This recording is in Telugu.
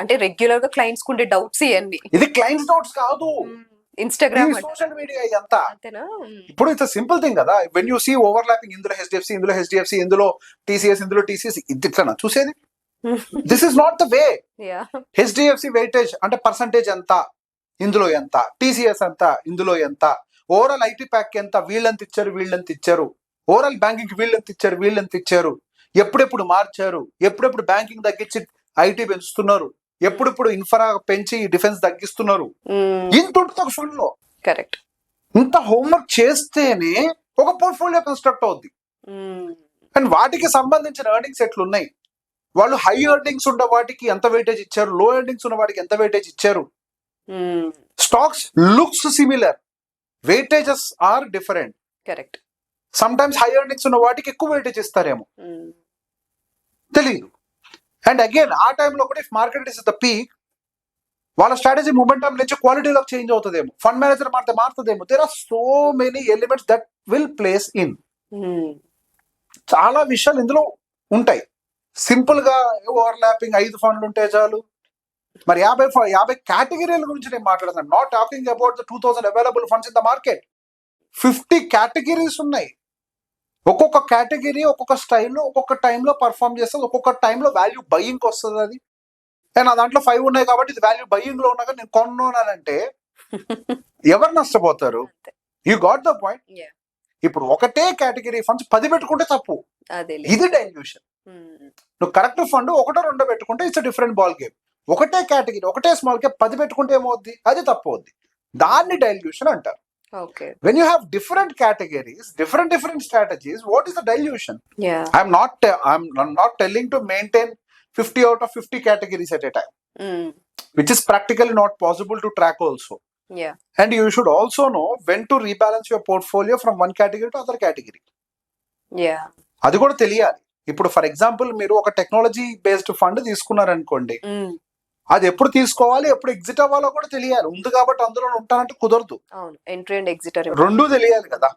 అంటే రెగ్యులర్ గా క్లయింట్స్ కుండే డౌట్స్ ఇవన్నీ. ఇది క్లయింట్స్ డౌట్స్ కాదు, ఇన్స్టాగ్రామ్ సోషల్ మీడియా ఇదంతా. అంతేనా? ఇప్పుడు ఇట్స్ సింపుల్ థింగ్ కదా, వెన్ యూ సీ ఓవర్లాపింగ్, ఇందులో హెచ్డిఎఫ్సి, ఇందులో టీసీఎస్, ఇది ఇట్లా చూసేది. This is not the way. HDFC weightage అంటే పర్సంటేజ్ ఎంత, ఇందులో ఎంత, టీసీఎస్ ఎంత, ఇందులో ఎంత, ఓవరాల్ ఐటీ ప్యాక్ ఎంత, వీళ్ళంత ఇచ్చారు, ఓవరాల్ బ్యాంకింగ్ వీళ్ళంత ఇచ్చారు, ఎప్పుడెప్పుడు మార్చారు, ఎప్పుడెప్పుడు బ్యాంకింగ్ తగ్గించి ఐటీ పెంచుతున్నారు, ఎప్పుడెప్పుడు ఇన్ఫ్రా పెంచి డిఫెన్స్ తగ్గిస్తున్నారు, ఇంత ఉంటుంది ఒక ఫండ్ లో. కరెక్ట్. ఇంత హోంవర్క్ చేస్తేనే ఒక పోర్ట్ఫోలియో కన్స్ట్రక్ట్ అవుద్ది. అండ్ వాటికి సంబంధించిన ఎర్నింగ్స్ ఎట్లున్నాయి, వాళ్ళు హై ఎర్నింగ్స్ ఉన్న వాటికి ఎంత వెయిటేజ్ ఇచ్చారు, లో ఎర్నింగ్స్ ఉన్న వాటికి ఎంత వెయిటేజ్ ఇచ్చారు. Stocks looks similar, weightages are different. Correct. Some times high earnings ఉన్న వాటికి ఎక్కువ వెయిటేజ్ ఇస్తారేమో, తెలియదు. అండ్ అగైన్ ఆ టైంలో కూడా if market is the peak, వాళ్ళ స్ట్రాటజీ మొమెంటం నుంచి క్వాలిటీలోకి చేంజ్ అవుతుందేమో, ఫండ్ మేనేజర్ మారుతుందేమో. There are so many elements that will plays in. చాలా విషయాలు ఇందులో ఉంటాయి. సింపుల్ గా ఓవర్లాపింగ్ 5 ఫండ్లు ఉంటే చాలు. మరి 50 కేటగిరీల గురించి నేను మాట్లాడుతున్నాను. Not talking about the 2000 available funds in the market. 50 categories ఉన్నాయి. ఒక్కొక్క కేటగిరీ ఒక్కొక్క స్టైల్లో ఒక్కొక్క టైంలో పర్ఫామ్ చేస్తుంది, ఒక్కొక్క టైంలో వాల్యూ బయ్యింగ్ వస్తుంది. అది నా దాంట్లో 5 ఉన్నాయి కాబట్టి ఇది వాల్యూ బయ్యింగ్ లో ఉన్నాక నేను కొన్నానంటే ఎవరు నష్టపోతారు? You got the point. ఇప్పుడు ఒకటే కేటగిరీ ఫండ్స్ 10 పెట్టుకుంటే తప్పు, ఇది డైల్యూషన్. నువ్వు కరెక్ట్ ఫండ్ 1-2 పెట్టుకుంటే ఇట్స్ డిఫరెంట్ బాల్ గేమ్. ఒకటే కేటగిరీ ఒకటే స్మాల్ క్యాప్ 10 పెట్టుకుంటే ఏమవుద్ది, అది తప్పు అవుద్ది. దాన్ని డైల్యూషన్ అంటారు. When you have different categories, different strategies, what is the dilution? I'm not telling to maintain 50 out of 50 categories at a time, which is practically not possible to track also. And you should also know when to rebalance your portfolio from one category to other category. అది కూడా తెలియాలి. ఇప్పుడు ఫర్ ఎగ్జాంపుల్ మీరు ఒక టెక్నాలజీ బేస్డ్ ఫండ్ తీసుకున్నారనుకోండి, అది ఎప్పుడు తీసుకోవాలి, ఎప్పుడు ఎగ్జిట్ అవ్వాలో కూడా తెలియాలి. ఉంది కాబట్టి అందులో ఉంటానంటే కుదరదు. ఎంట్రీ అండ్ ఎగ్జిట్ రెండూ తెలియాలి కదా.